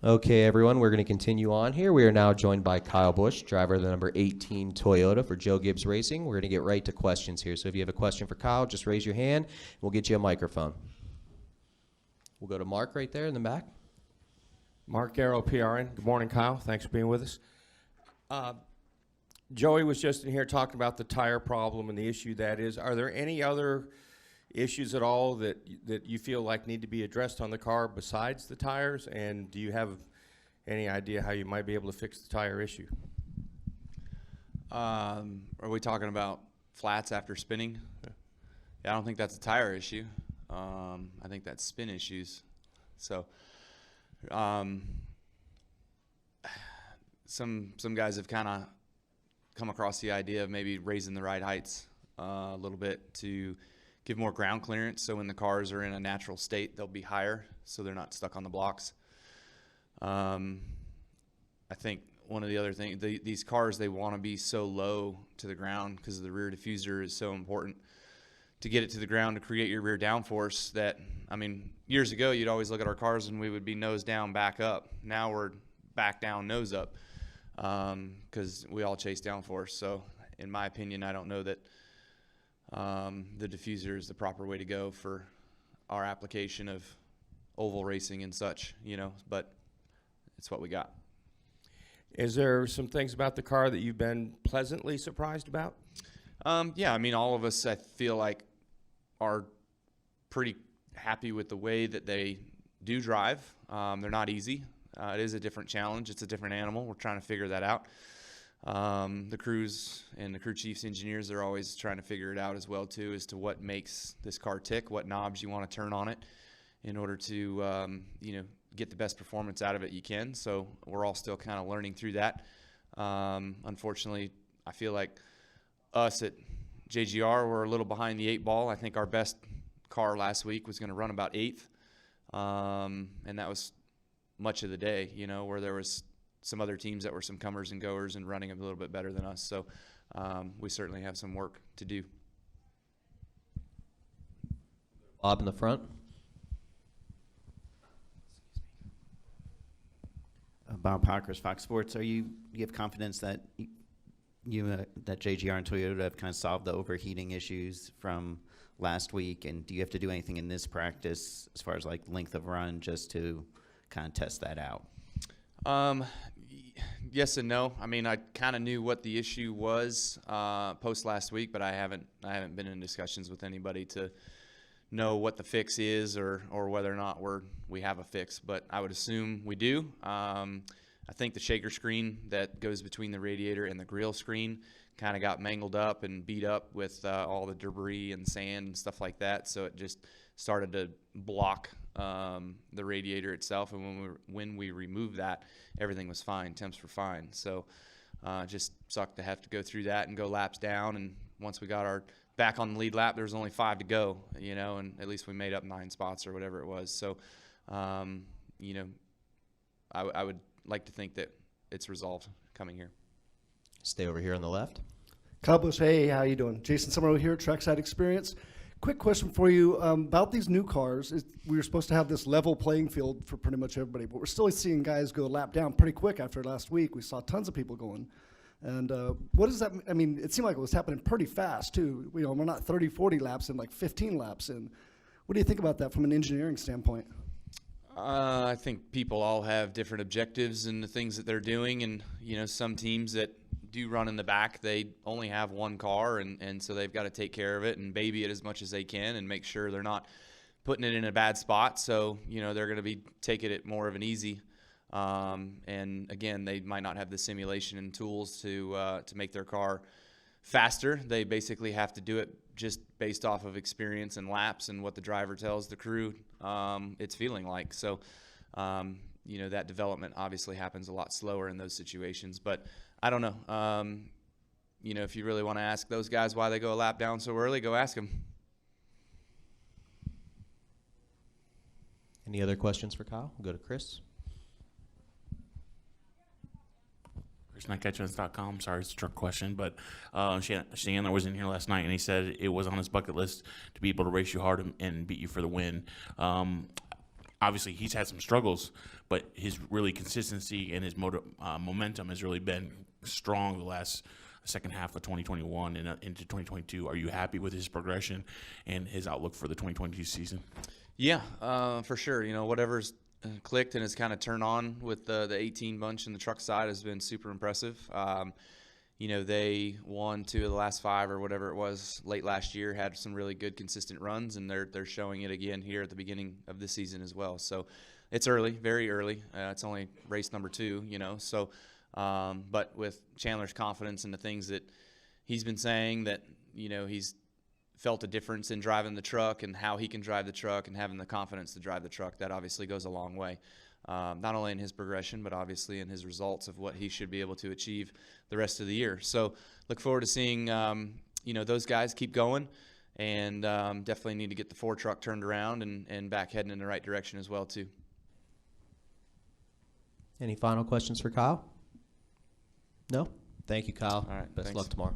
Okay, everyone, we're going to continue on here. We are now joined by Kyle Busch, driver of the number 18 Toyota for Joe Gibbs Racing. We're going to get right to questions here. So if you have a question for Kyle, just raise your hand. We'll get you a microphone. We'll go to Mark right there in the back. Mark Garrow, PRN. Good morning, Kyle. Thanks for being with us. Joey was just in here talking about the tire problem and the issue that is. Are there any other issues at all that you feel like need to be addressed on the car besides the tires? And do you have any idea how you might be able to fix the tire issue? Are we talking about flats after spinning? Yeah, I don't think that's a tire issue. I think that's spin issues. So some guys have kind of come across the idea of maybe raising the ride heights a little bit to give more ground clearance, so when the cars are in a natural state, they'll be higher, so they're not stuck on the blocks. I think one of the other things, these cars, they want to be so low to the ground because the rear diffuser is so important to get it to the ground to create your rear downforce that, I mean, years ago, you'd always look at our cars and we would be nose down, back up. Now we're back down, nose up, because we all chase downforce. So in my opinion, I don't know that the diffuser is the proper way to go for our application of oval racing and such, but it's what we got. Is there some things about the car that you've been pleasantly surprised about? Yeah, I mean, all of us, I feel like, are pretty happy with the way that they do drive. They're not easy. It is a different challenge. It's a different animal. We're trying to figure that out. The crews and the crew chiefs, engineers, they're always trying to figure it out as well too, as to what makes this car tick, what knobs you want to turn on it in order to get the best performance out of it you can. So we're all still kind of learning through that. Unfortunately, I feel like us at JGR were a little behind the 8 ball. I think our best car last week was going to run about 8th, and that was much of the day, where there was some other teams that were some comers and goers and running a little bit better than us. So we certainly have some work to do. Bob in the front. Bob Parkhurst, Fox Sports. You have confidence that that JGR and Toyota have kind of solved the overheating issues from last week? And do you have to do anything in this practice as far as like length of run just to kind of test that out? Yes and no. I mean, I kind of knew what the issue was post last week, but I haven't been in discussions with anybody to know what the fix is or whether or not we have a fix. But I would assume we do. I think the shaker screen that goes between the radiator and the grill screen kind of got mangled up and beat up with all the debris and sand and stuff like that. So it just started to block the radiator itself, and when we removed that, everything was fine. Temps were fine. So just sucked to have to go through that and go laps down. And once we got our back on the lead lap, there was only 5 to go, and at least we made up 9 spots or whatever it was. So I would like to think that it's resolved coming here. Stay over here on the left. Kyle Busch, hey, how you doing? Jason Summerall here, Trackside Experience. Quick question for you about these new cars. We were supposed to have this level playing field for pretty much everybody, but we're still seeing guys go lap down pretty quick after last week. We saw tons of people going. And what does that mean? I mean, it seemed like it was happening pretty fast, too. We're not 30, 40 laps in, like 15 laps in. What do you think about that from an engineering standpoint? I think people all have different objectives in the things that they're doing. And, some teams that do run in the back, they only have one car, and so they've got to take care of it and baby it as much as they can and make sure they're not putting it in a bad spot. So, they're going to be taking it more of an easy. And again, they might not have the simulation and tools to make their car faster. They basically have to do it just based off of experience and laps and what the driver tells the crew it's feeling like. So, that development obviously happens a lot slower in those situations. But I don't know. If you really want to ask those guys why they go a lap down so early, go ask them. Any other questions for Kyle? We'll go to Chris. ChrisMcEtchins.com. Sorry, it's a trick question, but Chandler was in here last night, and he said it was on his bucket list to be able to race you hard and beat you for the win. obviously he's had some struggles, but his really consistency and his momentum has really been strong the last second half of 2021 and into 2022. Are you happy with his progression and his outlook for the 2022 season? Yeah, for sure. You know, whatever's clicked and has kind of turned on with the 18 bunch in the truck side has been super impressive. You know, they won 2 of the last 5 or whatever it was late last year, had some really good consistent runs, and they're showing it again here at the beginning of this season as well. So it's early, very early. It's only race number 2, you know. So, but with Chandler's confidence in the things that he's been saying, that, you know, he's felt a difference in driving the truck and how he can drive the truck and having the confidence to drive the truck, that obviously goes a long way. Not only in his progression, but obviously in his results of what he should be able to achieve the rest of the year. So look forward to seeing, you know, those guys keep going, and definitely need to get the 4 truck turned around and back heading in the right direction as well too. Any final questions for Kyle? No? Thank you, Kyle. All right, Best of thanks. luck tomorrow.